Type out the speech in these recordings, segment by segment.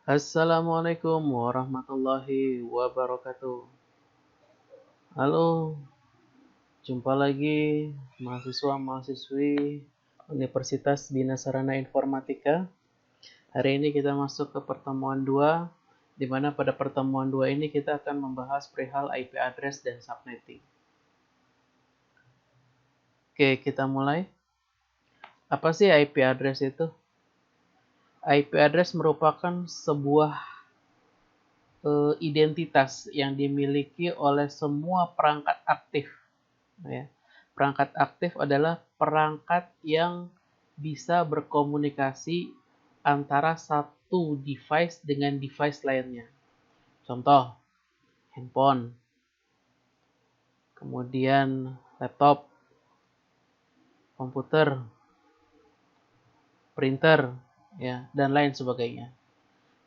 Assalamualaikum warahmatullahi wabarakatuh. Halo, jumpa lagi mahasiswa-mahasiswi Universitas Bina Sarana Informatika. Hari ini kita masuk ke pertemuan 2, di mana pada pertemuan 2 ini kita akan membahas perihal IP address dan subnetting. Oke, kita mulai. Apa sih IP address itu? IP address merupakan sebuah identitas yang dimiliki oleh semua perangkat aktif. Ya. Perangkat aktif adalah perangkat yang bisa berkomunikasi antara satu device dengan device lainnya. Contoh, handphone, kemudian laptop, komputer, printer, ya, dan lain sebagainya.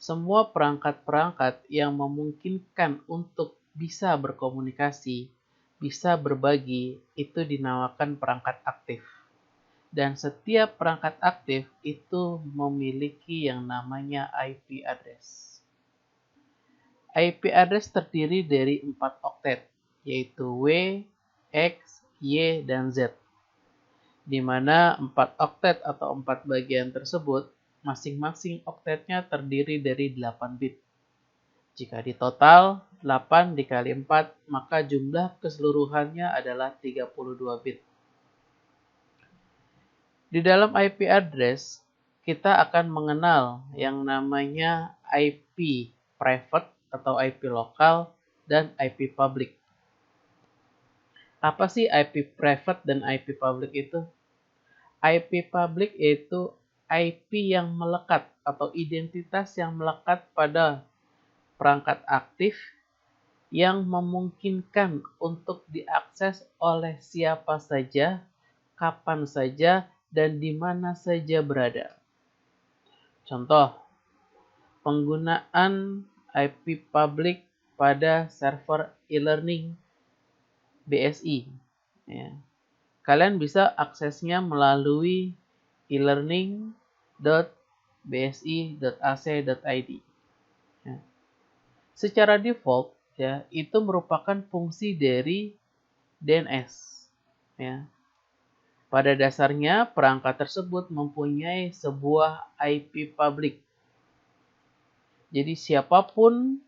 Semua perangkat-perangkat yang memungkinkan untuk bisa berkomunikasi, bisa berbagi, itu dinamakan perangkat aktif. Dan setiap perangkat aktif itu memiliki yang namanya IP address. IP address terdiri dari 4 oktet, yaitu W, X, Y, dan Z. Di mana 4 oktet atau 4 bagian tersebut, masing-masing oktetnya terdiri dari 8 bit. Jika ditotal 8 dikali 4, maka jumlah keseluruhannya adalah 32 bit. Di dalam IP address, kita akan mengenal yang namanya IP private atau IP lokal dan IP public. Apa sih IP private dan IP public itu? IP public yaitu IP yang melekat atau identitas yang melekat pada perangkat aktif yang memungkinkan untuk diakses oleh siapa saja, kapan saja, dan di mana saja berada. Contoh, penggunaan IP public pada server e-learning BSI. Ya. Kalian bisa aksesnya melalui e-learning.bsi.ac.id. Ya. Secara default, ya, itu merupakan fungsi dari DNS. Ya. Pada dasarnya, perangkat tersebut mempunyai sebuah IP public. Jadi siapapun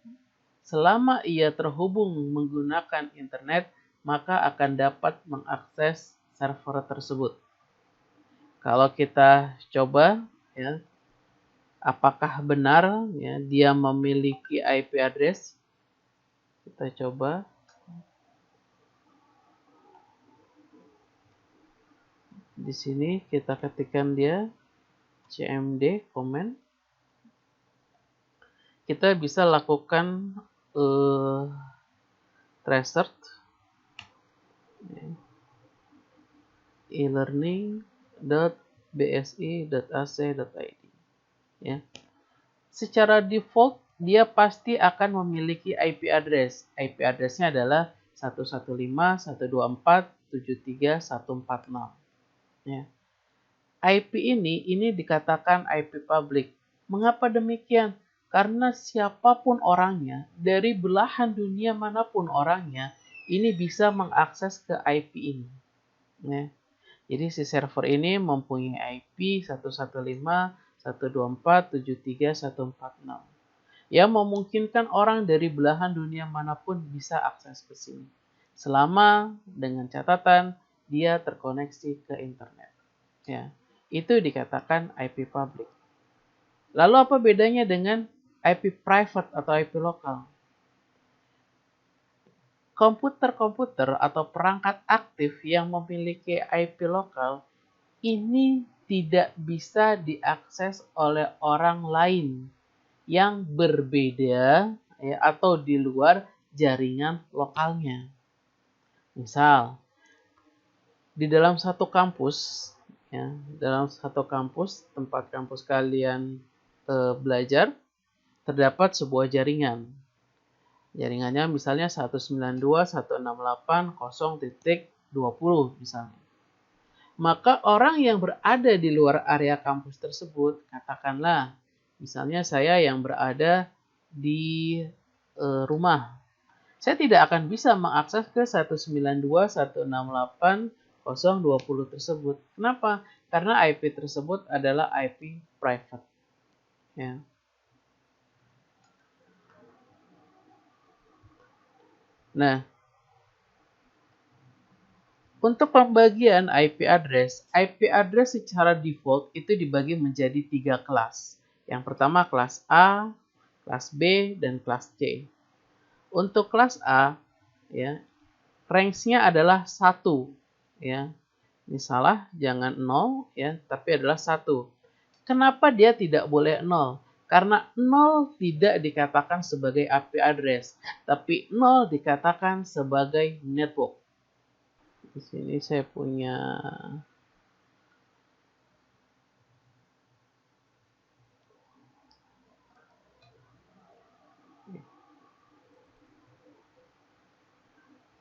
selama ia terhubung menggunakan internet, maka akan dapat mengakses server tersebut. Kalau kita coba, ya, apakah benar ya, dia memiliki IP address? Kita coba. Di sini kita ketikkan dia cmd comment. Kita bisa lakukan tracer e-learning.bsi.ac.id. Ya. Secara default dia pasti akan memiliki IP address. IP address-nya adalah 115.124.73.146. Ya. IP ini dikatakan IP public. Mengapa demikian? Karena siapapun orangnya, dari belahan dunia manapun orangnya, ini bisa mengakses ke IP ini. Ya. Jadi si server ini mempunyai IP 115.124.73.146 yang memungkinkan orang dari belahan dunia manapun bisa akses ke sini. Selama dengan catatan dia terkoneksi ke internet. Ya, itu dikatakan IP public. Lalu apa bedanya dengan IP private atau IP lokal? Komputer-komputer atau perangkat aktif yang memiliki IP lokal ini tidak bisa diakses oleh orang lain yang berbeda ya, atau di luar jaringan lokalnya. Misal, di dalam satu kampus, ya, dalam satu kampus tempat kampus kalian belajar, terdapat sebuah jaringan. Jaringannya misalnya 192.168.0.20 misalnya. Maka orang yang berada di luar area kampus tersebut, katakanlah Misalnya saya yang berada di rumah. Saya tidak akan bisa mengakses ke 192.168.0.20 tersebut. Kenapa? Karena IP tersebut adalah IP private. Ya. Nah, untuk pembagian IP address secara default itu dibagi menjadi 3 kelas. Yang pertama kelas A, kelas B, dan kelas C. Untuk kelas A, ya, range-nya adalah 1, ya. Ini salah, jangan 0, ya, tapi adalah 1. Kenapa dia tidak boleh 0? Karena 0 tidak dikatakan sebagai IP address, tapi 0 dikatakan sebagai network. Di sini saya punya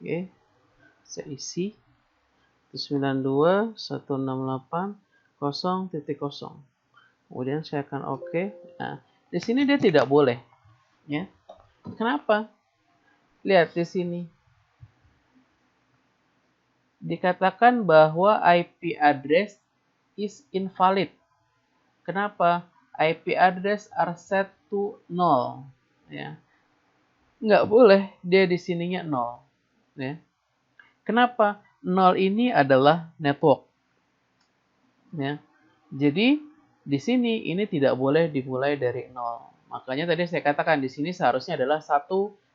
Oke, saya isi 192.168.0.0. Kemudian saya akan oke. Nah, di sini dia tidak boleh, ya. Kenapa? Lihat di sini. Dikatakan bahwa IP address is invalid. Kenapa? IP address are set to 0, ya. Nggak boleh dia di sininya 0, ya. Kenapa? 0 ini adalah network. Ya. Jadi di sini ini tidak boleh dimulai dari 0. Makanya tadi saya katakan di sini seharusnya adalah 1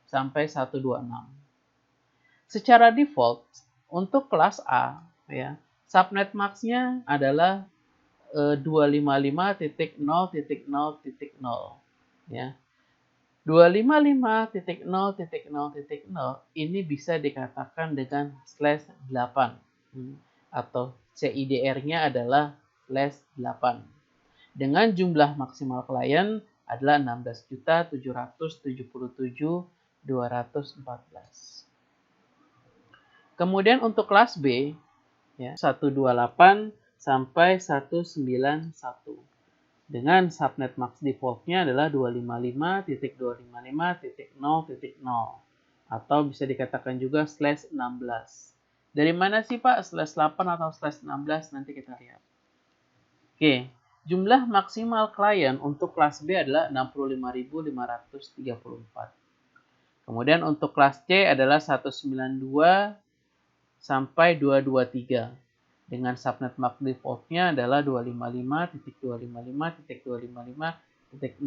sampai 126. Secara default untuk kelas A, ya, subnet max-nya adalah 255.0.0.0, ya. 255.0.0.0 ini bisa dikatakan dengan /8, atau CIDR-nya adalah /8. Dengan jumlah maksimal klien adalah 16.777.214. Kemudian untuk kelas B, ya, 128 sampai 191. Dengan subnet max default-nya adalah 255.255.0.0 atau bisa dikatakan juga /16. Dari mana sih Pak /8 atau /16? Nanti kita lihat. Oke, jumlah maksimal klien untuk kelas B adalah 65.534. Kemudian untuk kelas C adalah 192 sampai 223. Dengan subnet max default-nya adalah 255.255.255.0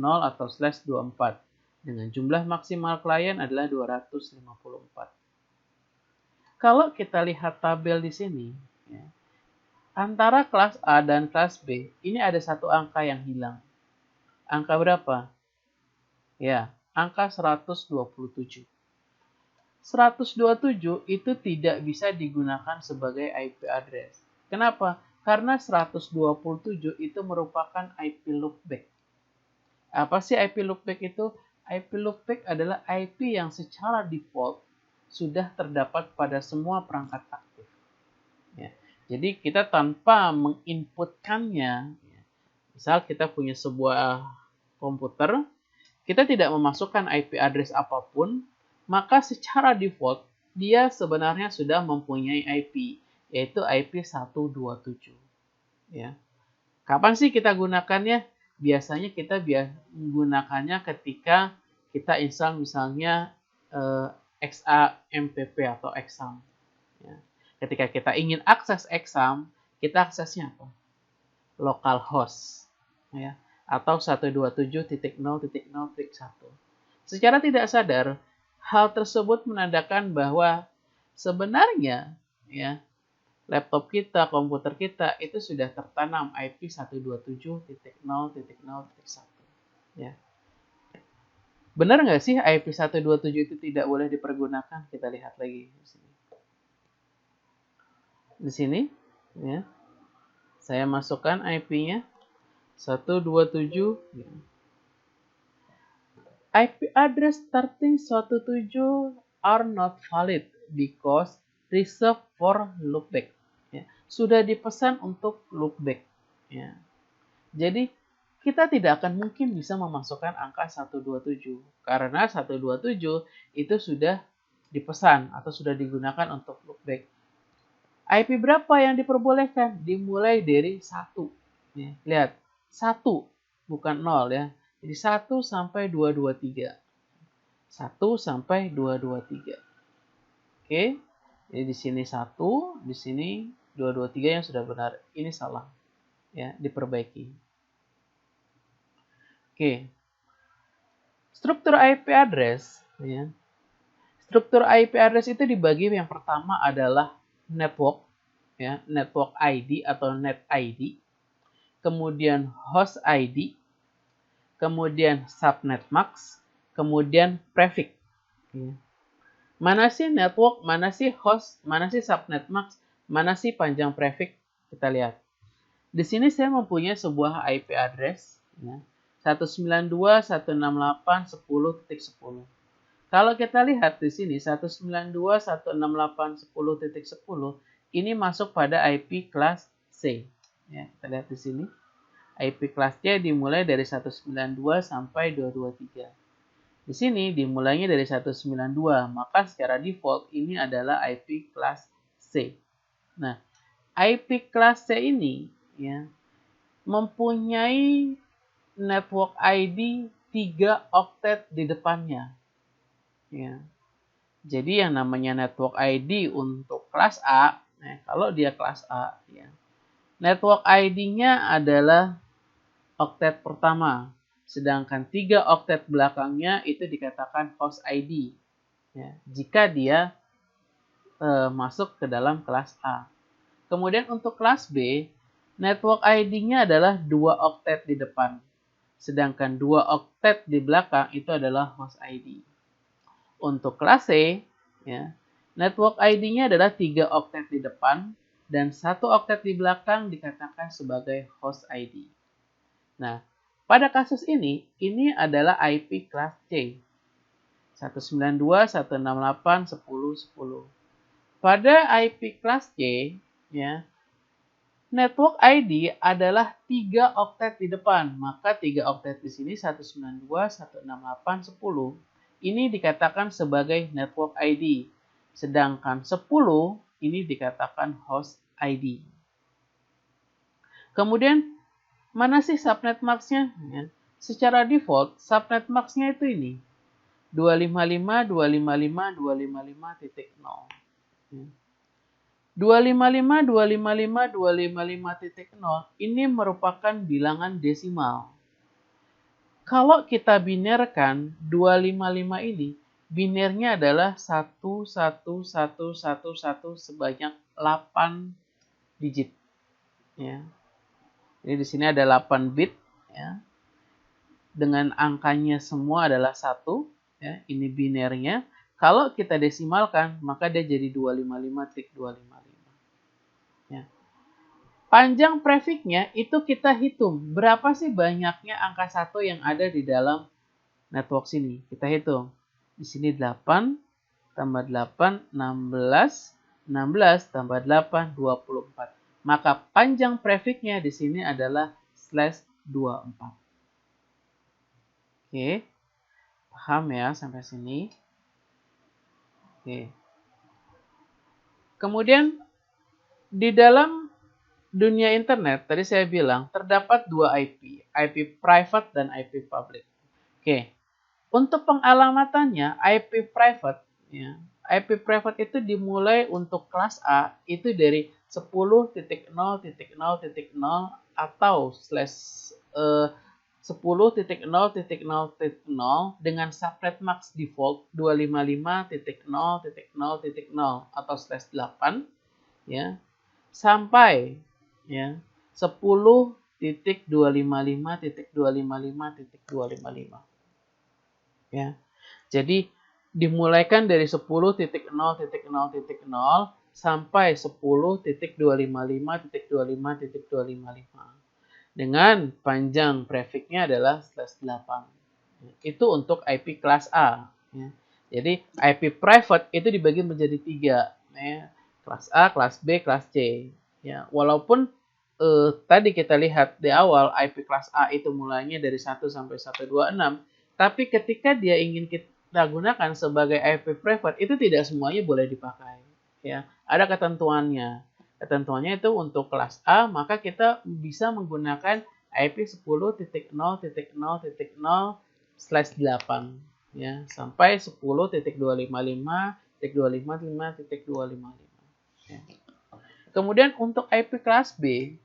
atau /24. Dengan jumlah maksimal klien adalah 254. Kalau kita lihat tabel di sini, ya, antara kelas A dan kelas B, ini ada satu angka yang hilang. Angka berapa? Ya, angka 127. 127 itu tidak bisa digunakan sebagai IP address. Kenapa? Karena 127 itu merupakan IP loopback. Apa sih IP loopback itu? IP loopback adalah IP yang secara default sudah terdapat pada semua perangkat aktif. Ya. Jadi kita tanpa menginputkannya, misal kita punya sebuah komputer, kita tidak memasukkan IP address apapun, maka secara default dia sebenarnya sudah mempunyai IP, yaitu IP 127. Ya. Kapan sih kita gunakannya? Biasanya kita menggunakannya ketika kita install misalnya XAMPP atau exam. Ya. Ketika kita ingin akses exam, kita aksesnya apa? Localhost. Ya. Atau 127.0.0.1. Secara tidak sadar, hal tersebut menandakan bahwa sebenarnya, ya, laptop kita, komputer kita itu sudah tertanam IP 127.0.0.1. Ya. Benar nggak sih IP 127 itu tidak boleh dipergunakan? Kita lihat lagi di sini. Di sini, ya, saya masukkan IP-nya 127. Ya. IP address starting 17 are not valid because reserved for loopback. Ya. Sudah dipesan untuk loopback. Ya. Jadi kita tidak akan mungkin bisa memasukkan angka 127 karena 127 itu sudah dipesan atau sudah digunakan untuk loopback. IP berapa yang diperbolehkan? Dimulai dari 1. Ya, lihat, 1 bukan 0 ya. Jadi 1 sampai 223. 1 sampai 223. Oke. Jadi di sini 1, di sini 223 yang sudah benar. Ini salah. Ya, diperbaiki. Oke. Struktur IP address ya. Struktur IP address itu dibagi, yang pertama adalah network ya, network ID atau net ID. Kemudian host ID, kemudian subnet mask, kemudian prefix. Ya. Mana sih network, mana sih host, mana sih subnet mask, mana sih panjang prefix? Kita lihat. Di sini saya mempunyai sebuah IP address ya, 192.168.10.10. Kalau kita lihat di sini 192.168.10.10 ini masuk pada IP kelas C. Ya, kita lihat di sini. IP kelas C dimulai dari 192 sampai 223. Di sini dimulainya dari 192, maka secara default ini adalah IP kelas C. Nah, IP kelas C ini ya mempunyai network ID 3 oktet di depannya. Ya. Jadi yang namanya network ID untuk kelas A, kalau dia kelas A, ya, network ID-nya adalah oktet pertama. Sedangkan 3 oktet belakangnya itu dikatakan host ID. Ya, jika dia masuk ke dalam kelas A. Kemudian untuk kelas B, network ID-nya adalah 2 oktet di depan. Sedangkan 2 oktet di belakang itu adalah host ID. Untuk kelas C, ya, network ID-nya adalah 3 oktet di depan dan 1 oktet di belakang dikatakan sebagai host ID. Nah, pada kasus ini adalah IP kelas C. 192.168.10.10. Pada IP kelas C, ya, network ID adalah 3 oktet di depan. Maka 3 oktet di sini 192.168.10. Ini dikatakan sebagai network ID. Sedangkan 10 ini dikatakan host ID. Kemudian mana sih subnet mask-nya? Ya. Secara default, subnet mask-nya itu ini. 255.255.255.0. Ya. 255.255.255.0 ini merupakan bilangan desimal. Kalau kita binerkan 255 ini, binernya adalah 11111 sebanyak 8 digit. Ya. Jadi di sini ada 8 bit ya. Dengan angkanya semua adalah 1 ya, ini binernya. Kalau kita desimalkan, maka dia jadi 255.255. Ya. Panjang prefixnya itu kita hitung. Berapa sih banyaknya angka 1 yang ada di dalam network sini? Kita hitung. Di sini 8 tambah 8, 16. 16 tambah 8, 24. Maka panjang prefixnya di sini adalah /24. Oke. Paham ya sampai sini? Oke. Kemudian di dalam dunia internet, tadi saya bilang terdapat 2 IP, IP private dan IP public. Oke. Untuk pengalamatannya, IP private ya. IP private itu dimulai untuk kelas A itu dari 10.0.0.0 atau /10.0.0.0 dengan subnet max default 255.0.0.0 atau /8 ya, sampai ya 10.255.255.255 ya. Jadi dimulaikan dari 10.0.0.0 sampai 10.255.255.255 dengan panjang prefixnya adalah /8. Itu untuk IP kelas A. Ya. Jadi IP private itu dibagi menjadi 3. Ya. Kelas A, kelas B, kelas C. Ya. Walaupun tadi kita lihat di awal IP kelas A itu mulainya dari 1 sampai 126, tapi ketika dia ingin kita gunakan sebagai IP private itu tidak semuanya boleh dipakai, ya. Ada ketentuannya. Ketentuannya itu untuk kelas A, maka kita bisa menggunakan IP 10.0.0.0/8 ya, sampai 10.255.255.255 ya. Kemudian untuk IP kelas B,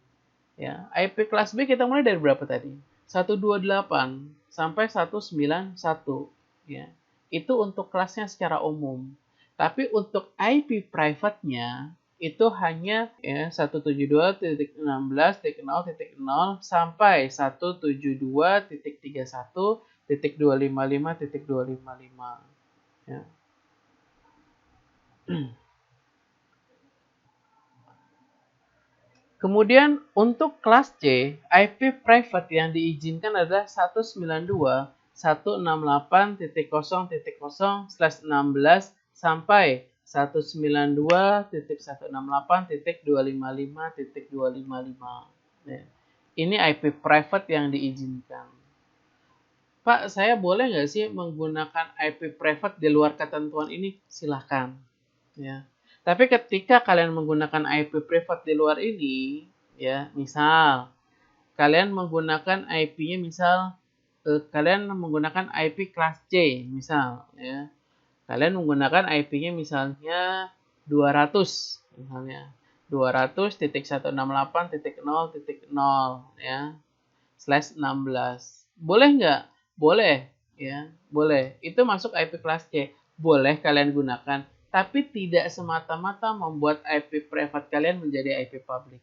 ya, IP kelas B kita mulai dari berapa tadi? 128 sampai 191 ya. Itu untuk kelasnya secara umum. Tapi untuk IP private-nya itu hanya ya 172.16.0.0 sampai 172.31.255.255 ya. Kemudian untuk kelas C, IP private yang diizinkan adalah 192.168.0.0/16 sampai 192.168.255.255. Ya. Ini IP private yang diizinkan. Pak, saya boleh nggak sih menggunakan IP private di luar ketentuan ini? Silahkan. Ya. Tapi ketika kalian menggunakan IP private di luar ini, ya, misal kalian menggunakan IP-nya misal kalian menggunakan IP kelas C, misal ya. Kalian menggunakan IP-nya misalnya 200 misalnya. 200.168.0.0 ya. /16. Boleh nggak? Boleh ya, boleh. Itu masuk IP kelas C. Boleh kalian gunakan. Tapi tidak semata-mata membuat IP private kalian menjadi IP public.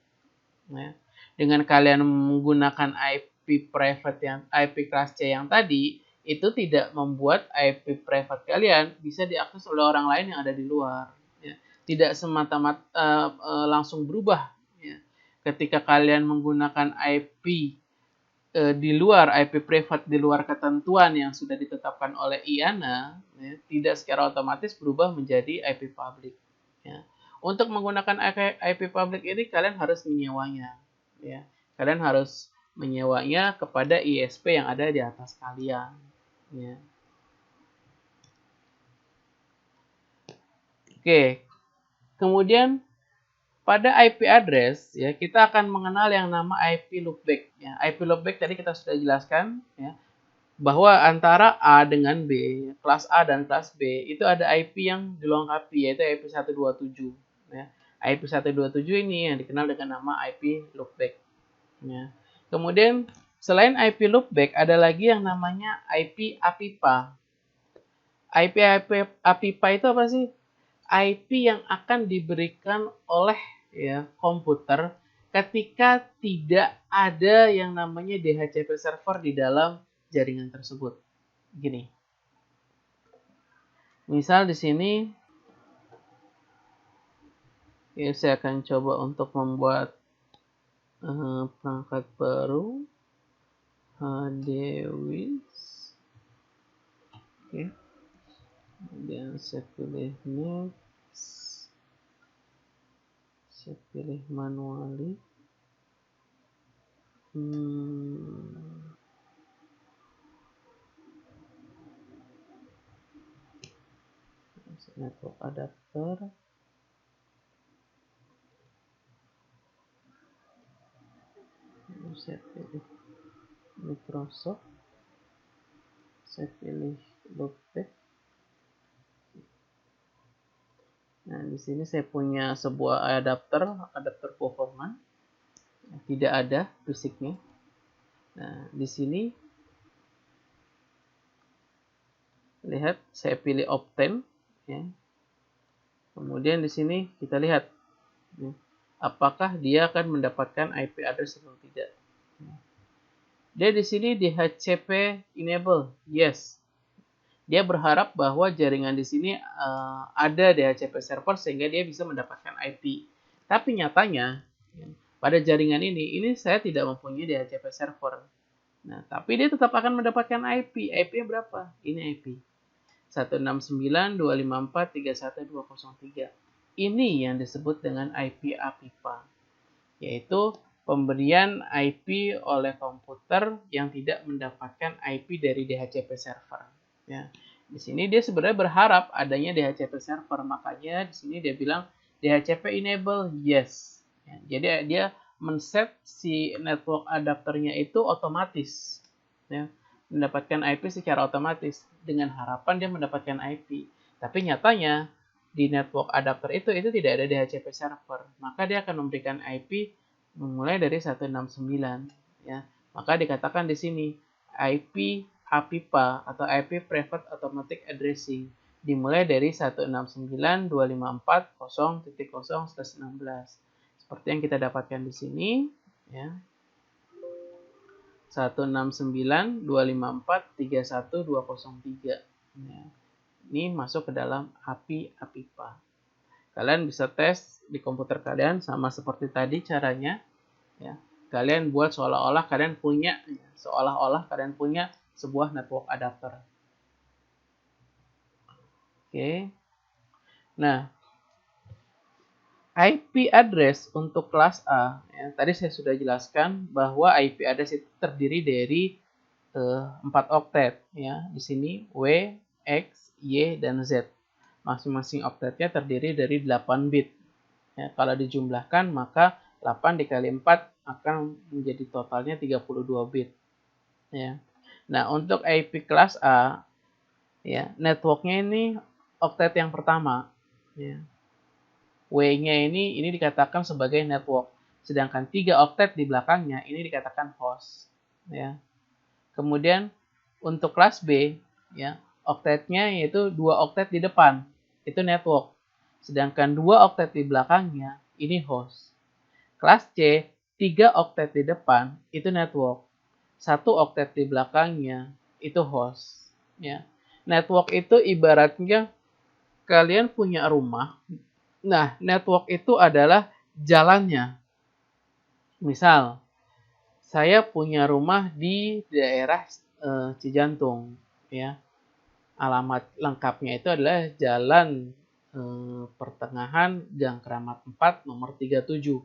Ya. Dengan kalian menggunakan IP private yang IP kelas C yang tadi, itu tidak membuat IP private kalian bisa diakses oleh orang lain yang ada di luar. Ya. Tidak semata-mata langsung berubah. Ya. Ketika kalian menggunakan IP di luar IP private di luar ketentuan yang sudah ditetapkan oleh IANA, ya, tidak secara otomatis berubah menjadi IP public. Ya. Untuk menggunakan IP public ini kalian harus menyewanya. Ya. Kalian harus menyewanya kepada ISP yang ada di atas kalian. Ya. Oke, kemudian pada IP address ya kita akan mengenal yang nama IP loopback. Ya. IP loopback tadi kita sudah jelaskan ya, bahwa antara A dengan B, kelas A dan kelas B, itu ada IP yang dilengkapi, yaitu IP 127. Ya. IP 127 ini yang dikenal dengan nama IP loopback. Ya. Kemudian, selain IP loopback, ada lagi yang namanya IP APIPA. IP APIPA itu apa sih? IP yang akan diberikan oleh ya komputer ketika tidak ada yang namanya DHCP server di dalam jaringan tersebut. Gini. Misal di sini ya saya akan coba untuk membuat perangkat baru HDWIS. Oke. Kemudian saya pilih next. Saya pilih manually. Network adapter. Saya pilih Microsoft. Saya pilih loopback. Nah, di sini saya punya sebuah adapter performance. Tidak ada fisiknya. Nah, di sini lihat saya pilih Opten ya. Kemudian di sini kita lihat ya, apakah dia akan mendapatkan IP address atau tidak. Dia di sini DHCP enable, yes. Dia berharap bahwa jaringan di sini ada DHCP server sehingga dia bisa mendapatkan IP. Tapi nyatanya ya, pada jaringan ini saya tidak mempunyai DHCP server. Nah, tapi dia tetap akan mendapatkan IP. IP-nya berapa? Ini IP. 169.254.31.203. Ini yang disebut dengan IP APIPA. Yaitu pemberian IP oleh komputer yang tidak mendapatkan IP dari DHCP server. Ya. Di sini dia sebenarnya berharap adanya DHCP server, makanya di sini dia bilang DHCP enable yes. Ya, jadi dia men-set si network adapternya itu otomatis, ya, mendapatkan IP secara otomatis dengan harapan dia mendapatkan IP. Tapi nyatanya di network adapter itu tidak ada DHCP server, maka dia akan memberikan IP memulai dari 169, ya. Maka dikatakan di sini IP APIPA atau IP Private Automatic Addressing dimulai dari 169.254.0.0/16. Seperti yang kita dapatkan di sini, ya. 169.254.31.203. Ya. Ini masuk ke dalam API APIPA. Kalian bisa tes di komputer kalian sama seperti tadi caranya, ya. Kalian buat seolah-olah kalian punya sebuah network adapter. Oke. Nah, IP address untuk kelas A, ya, tadi saya sudah jelaskan bahwa IP address itu terdiri dari 4 oktet, ya. Di sini W, X, Y, dan Z. Masing-masing oktetnya terdiri dari 8 bit. Ya, kalau dijumlahkan maka 8 dikali 4 akan menjadi totalnya 32 bit. Ya. Nah, untuk IP kelas A, ya, networknya ini oktet yang pertama. Ya. W-nya ini dikatakan sebagai network. Sedangkan 3 oktet di belakangnya ini dikatakan host. Ya. Kemudian untuk kelas B, ya, oktetnya yaitu 2 oktet di depan. Itu network. Sedangkan 2 oktet di belakangnya ini host. Kelas C, 3 oktet di depan itu network. 1 oktet di belakangnya itu host. Ya. Network itu ibaratnya kalian punya rumah. Nah, network itu adalah jalannya. Misal, saya punya rumah di daerah Cijantung. Ya. Alamat lengkapnya itu adalah Jalan Pertengahan Gang Keramat 4 nomor 37.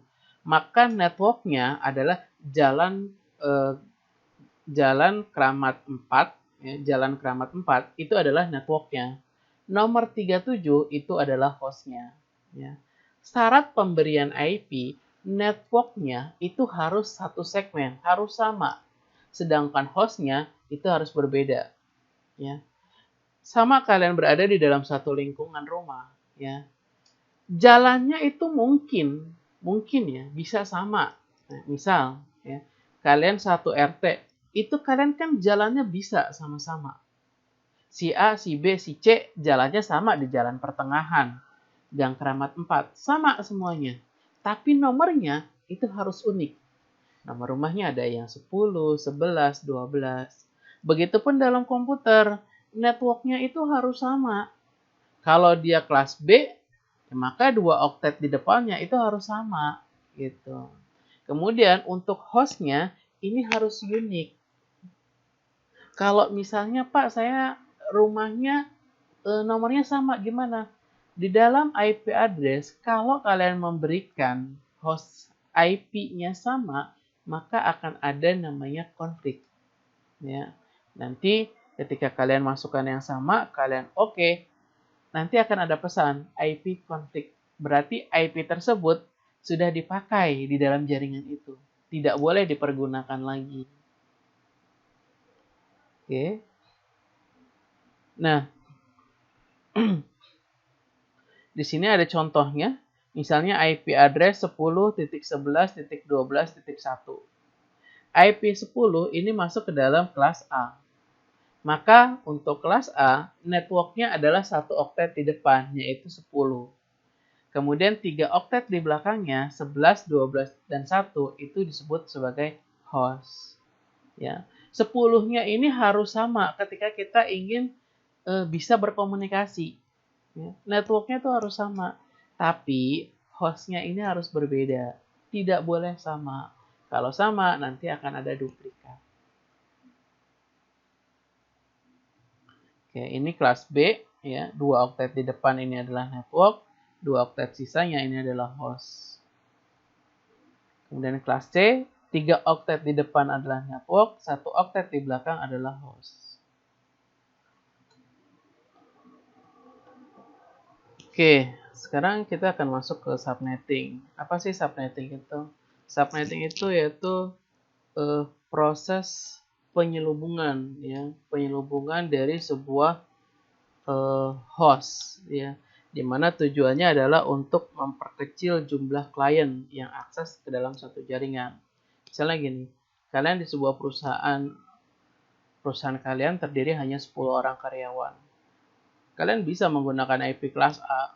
Maka networknya adalah Jalan Keramat 4, ya, Jalan Keramat 4 itu adalah networknya. Nomor 37 itu adalah hostnya. Ya. Syarat pemberian IP, networknya itu harus satu segmen, harus sama. Sedangkan hostnya itu harus berbeda. Ya. Sama kalian berada di dalam satu lingkungan rumah. Ya. Jalannya itu mungkin ya bisa sama. Nah, misal, ya, kalian satu RT, itu kalian kan jalannya bisa sama-sama. Si A, si B, si C jalannya sama di jalan pertengahan. Gang Keramat 4. Sama semuanya. Tapi nomornya itu harus unik. Nomor rumahnya ada yang 10, 11, 12. Begitupun dalam komputer. Networknya itu harus sama. Kalau dia kelas B, maka 2 oktet di depannya itu harus sama. Gitu. Kemudian untuk hostnya ini harus unik. Kalau misalnya Pak, saya rumahnya nomornya sama, gimana? Di dalam IP address, kalau kalian memberikan host IP-nya sama, maka akan ada namanya konflik. Ya. Nanti ketika kalian masukkan yang sama, kalian oke, nanti akan ada pesan IP konflik. Berarti IP tersebut sudah dipakai di dalam jaringan itu. Tidak boleh dipergunakan lagi. Oke. Nah, di sini ada contohnya. Misalnya IP address 10.11.12.1. IP 10 ini masuk ke dalam kelas A. Maka untuk kelas A, networknya adalah 1 oktet di depan, yaitu 10. Kemudian 3 oktet di belakangnya, 11, 12, dan 1, itu disebut sebagai host. Ya. 10-nya ini harus sama ketika kita ingin bisa berkomunikasi. Ya. Networknya itu harus sama. Tapi hostnya ini harus berbeda. Tidak boleh sama. Kalau sama, nanti akan ada duplikat. Oke, ini kelas B. Ya, 2 oktet di depan ini adalah network. 2 oktet sisanya ini adalah host. Kemudian kelas C, 3 oktet di depan adalah network, 1 oktet di belakang adalah host. Oke, sekarang kita akan masuk ke subnetting. Apa sih subnetting itu? Subnetting itu yaitu proses penyelubungan, ya, penyelubungan dari sebuah host, ya, dimana tujuannya adalah untuk memperkecil jumlah klien yang akses ke dalam satu jaringan. Misalnya gini, kalian di sebuah perusahaan kalian terdiri hanya 10 orang karyawan. Kalian bisa menggunakan IP kelas A.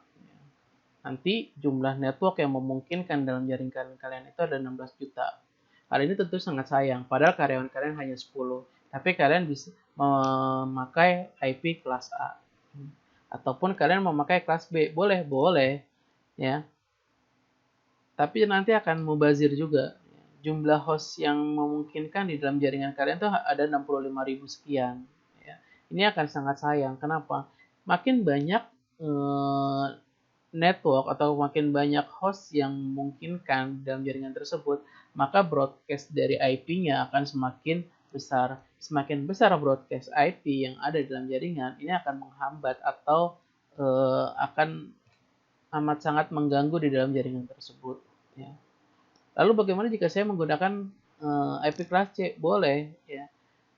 Nanti jumlah network yang memungkinkan dalam jaringan kalian itu ada 16 juta. Hal ini tentu sangat sayang, padahal karyawan kalian hanya 10. Tapi kalian bisa memakai IP kelas A. Ataupun kalian memakai kelas B. Boleh. Ya. Tapi nanti akan mubazir juga. Jumlah host yang memungkinkan di dalam jaringan kalian itu ada 65.000 sekian. Ya. Ini akan sangat sayang. Kenapa? Makin banyak network atau makin banyak host yang memungkinkan dalam jaringan tersebut, maka broadcast dari IP-nya akan semakin besar. Semakin besar broadcast IP yang ada dalam jaringan, ini akan menghambat atau akan amat sangat mengganggu di dalam jaringan tersebut. Ya. Lalu bagaimana jika saya menggunakan IP kelas C? Boleh. Ya.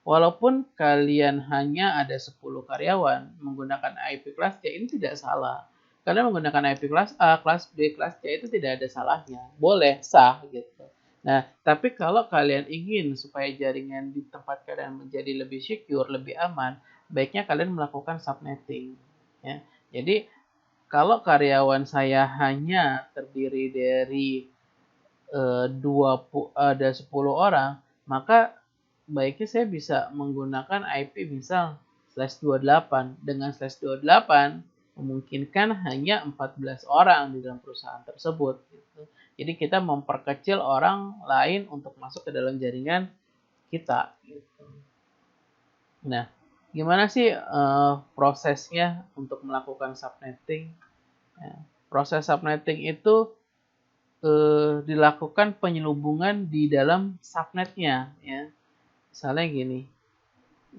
Walaupun kalian hanya ada 10 karyawan menggunakan IP kelas C, ini tidak salah. Kalian menggunakan IP kelas A, kelas B, kelas C itu tidak ada salahnya. Boleh, sah gitu. Nah, tapi kalau kalian ingin supaya jaringan di tempat kalian menjadi lebih secure, lebih aman, baiknya kalian melakukan subnetting. Ya. Jadi, kalau karyawan saya hanya terdiri dari ada 10 orang, maka baiknya saya bisa menggunakan IP misal /28. Dengan /28 memungkinkan hanya 14 orang di dalam perusahaan tersebut. Gitu. Jadi kita memperkecil orang lain untuk masuk ke dalam jaringan kita. Gitu. Nah, gimana sih prosesnya untuk melakukan subnetting? Ya, proses subnetting itu dilakukan penyelubungan di dalam subnetnya. Ya. Misalnya gini,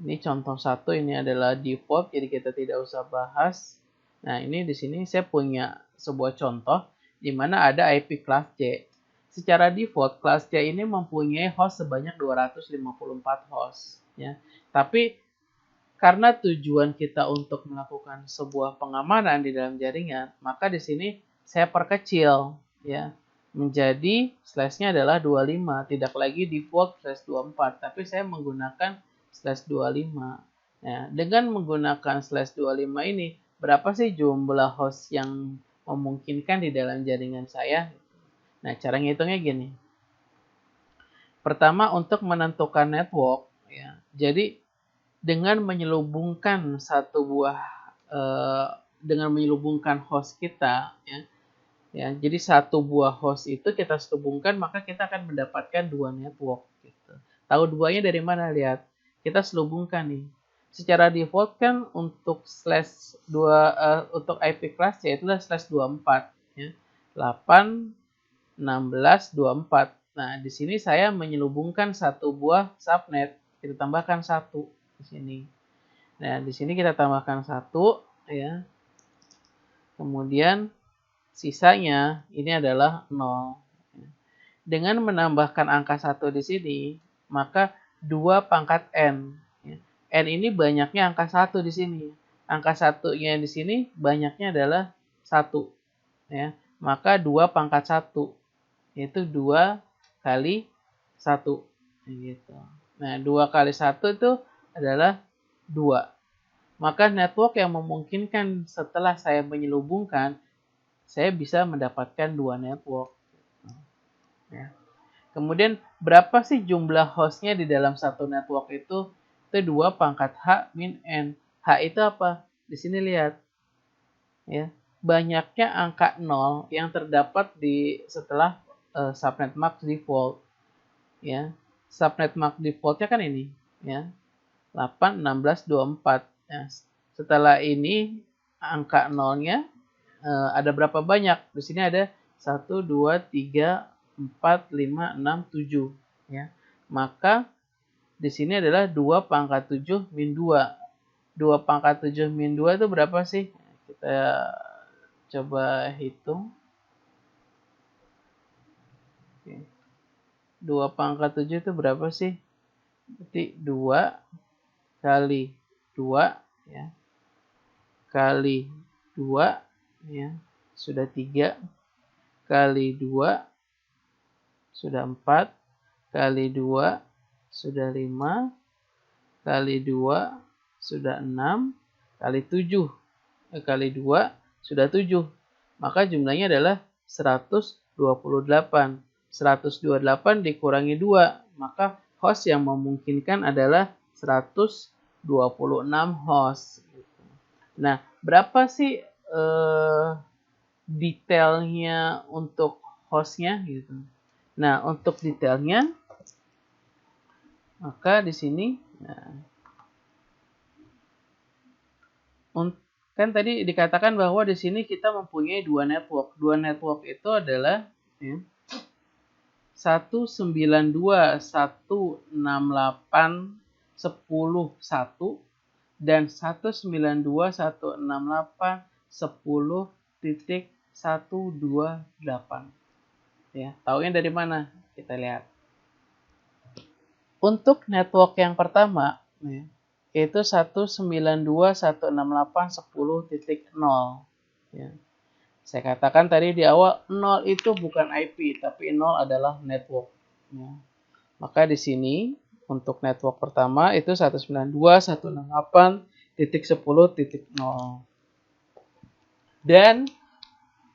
ini contoh satu, ini adalah default, jadi kita tidak usah bahas. Nah, ini di sini saya punya sebuah contoh di mana ada IP kelas C. Secara default, kelas C ini mempunyai host sebanyak 254 host. Ya. Tapi karena tujuan kita untuk melakukan sebuah pengamanan di dalam jaringan, maka di sini saya perkecil, ya, menjadi slash-nya adalah 25, tidak lagi default /24, tapi saya menggunakan /25. Nah, dengan menggunakan /25 ini, berapa sih jumlah host yang memungkinkan di dalam jaringan saya? Nah, cara ngitungnya gini. Pertama, untuk menentukan network, ya. Jadi dengan menyelubungkan dengan menyelubungkan host kita, ya, jadi satu buah host itu kita selubungkan, maka kita akan mendapatkan 2 network. Gitu. Tahu duanya dari mana? Lihat, kita selubungkan nih. Secara default kan untuk untuk IP kelas C itulah /24, ya. 8, 16, 24. Nah, di sini saya menyelubungkan satu buah subnet, kita tambahkan 1 di sini. Nah, di sini kita tambahkan 1, ya. Kemudian sisanya ini adalah 0. Dengan menambahkan angka 1 di sini, maka 2 pangkat N. N ini banyaknya angka 1 di sini. Angka 1-nya di sini banyaknya adalah 1. Ya. Maka 2 pangkat 1. Yaitu 2 kali 1. Gitu. Nah, 2 kali 1 itu adalah 2. Maka network yang memungkinkan setelah saya menyelubungkan, saya bisa mendapatkan 2 network. Ya. Kemudian berapa sih jumlah hostnya di dalam satu network itu? Itu 2 pangkat H min N. H itu apa? Di sini lihat. Ya. Banyaknya angka 0 yang terdapat di setelah subnet max default. Ya. Subnet max defaultnya kan ini. Ya. 8, 16, 24. Ya. Setelah ini angka 0-nya ada berapa banyak? Di sini ada 1, 2, 3, 4, 5, 6, 7. Ya. Maka di sini adalah 2 pangkat 7 min 2. 2 pangkat 7 min 2 itu berapa sih? Kita coba hitung. 2 pangkat 7 itu berapa sih? Berarti 2 kali 2 ya. Kali 2 ya. Sudah 3 kali 2 sudah 4 kali 2 sudah 5 kali 2 sudah 6 kali 7 kali 2 sudah 7. Maka jumlahnya adalah 128. 128 dikurangi 2, maka host yang memungkinkan adalah 126 host. Nah, berapa sih detailnya untuk hostnya gitu. Nah, untuk detailnya maka di sini kan tadi dikatakan bahwa di sini kita mempunyai dua network. Dua network itu adalah 192, 168, 10, 1 dan 192, 168, 10.128. Ya, taunya dari mana? Kita lihat. Untuk network yang pertama, yaitu 192.168.10.0. Ya. Saya katakan tadi di awal 0 itu bukan IP, tapi 0 adalah network. Ya. Maka di sini untuk network pertama itu 192.168.10.0. Dan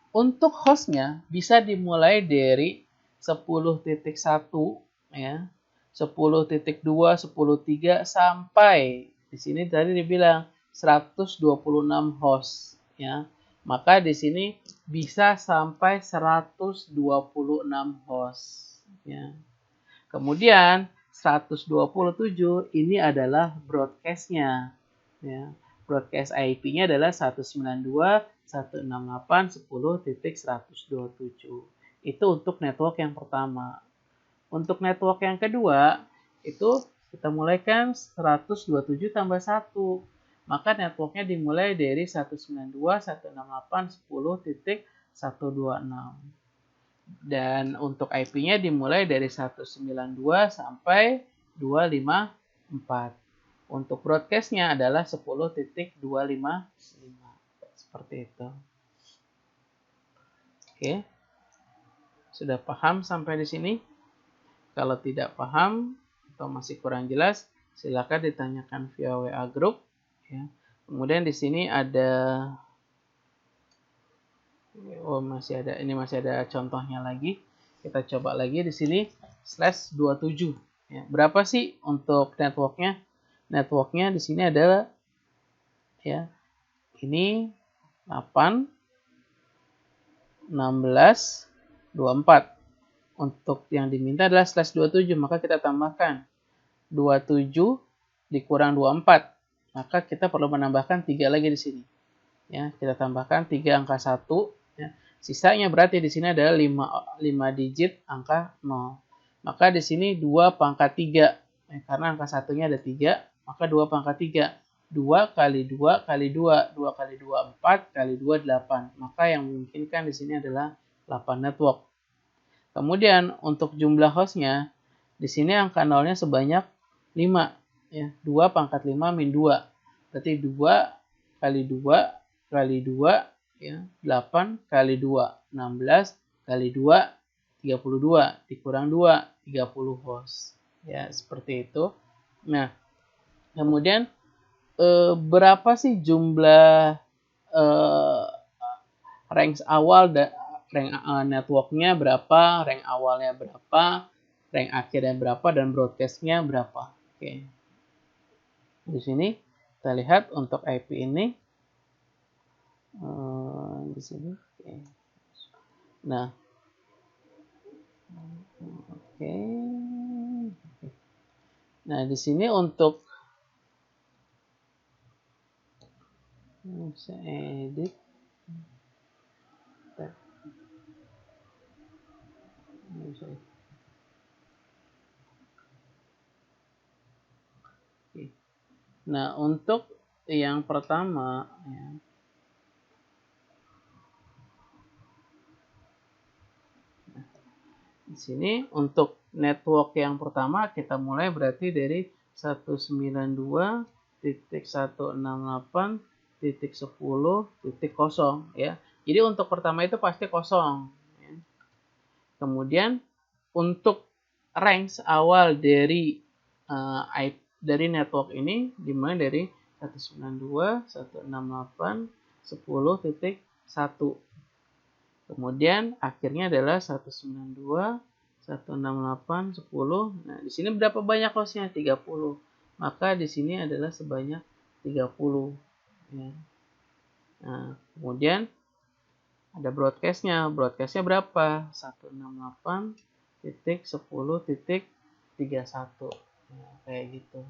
untuk hostnya bisa dimulai dari 10.1 ya. 10.2, 10.3 sampai di sini tadi dibilang 126 host ya. Maka di sini bisa sampai 126 host ya. Kemudian 127 ini adalah broadcast-nya ya. Broadcast IP-nya adalah 192.168.10.127. Itu untuk network yang pertama. Untuk network yang kedua, itu kita mulaikan 127 tambah 1. Maka networknya dimulai dari 192.168.10.126. Dan untuk IP-nya dimulai dari 192 sampai 254. Untuk broadcast-nya adalah 10.255. Seperti itu. Oke. Sudah paham sampai di sini? Kalau tidak paham atau masih kurang jelas, silakan ditanyakan via WA group. Ya. Kemudian di sini ada, ini masih ada contohnya lagi. Kita coba lagi di sini /27. Ya. Berapa sih untuk networknya? Networknya di sini adalah ya ini 8, 16, 24. Untuk yang diminta adalah /27, maka kita tambahkan 27 dikurang 24. Maka kita perlu menambahkan 3 lagi di sini. Ya, kita tambahkan 3 angka 1. Ya. Sisanya berarti di sini adalah 5 digit angka 0. Maka di sini 2 pangkat 3. Ya, karena angka satunya ada 3, maka 2 pangkat 3. 2 kali 2 kali 2. 2 kali 2, 4 kali 2, 8. Maka yang memungkinkan di sini adalah 8 network. Kemudian untuk jumlah hostnya, di sini angka nolnya sebanyak 5. Ya, 2 pangkat 5 min 2. Berarti 2 kali 2 kali 2, ya, 8 kali 2, 16 kali 2, 32. Dikurang 2, 30 host. Ya, seperti itu. Nah, kemudian berapa sih jumlah range awal rank networknya berapa, rank awalnya berapa, rank akhirnya berapa, dan broadcastnya berapa. Oke. Di sini kita lihat untuk IP ini. Di sini. Oke. Nah. Oke. Nah, di sini untuk bisa edit. Nah, untuk yang pertama, ya, di sini untuk network yang pertama kita mulai berarti dari 192.168.10.0 ya. Jadi untuk pertama itu pasti kosong. Ya. Kemudian untuk range awal dari dari network ini dimulai dari 192.168.10.1. Kemudian akhirnya adalah 192.168.10. Nah, di sini berapa banyak lossnya? 30. Maka di sini adalah sebanyak 30. Ya. Nah, kemudian ada broadcastnya. Broadcastnya berapa? 168.10.31. Nah, kayak gitu.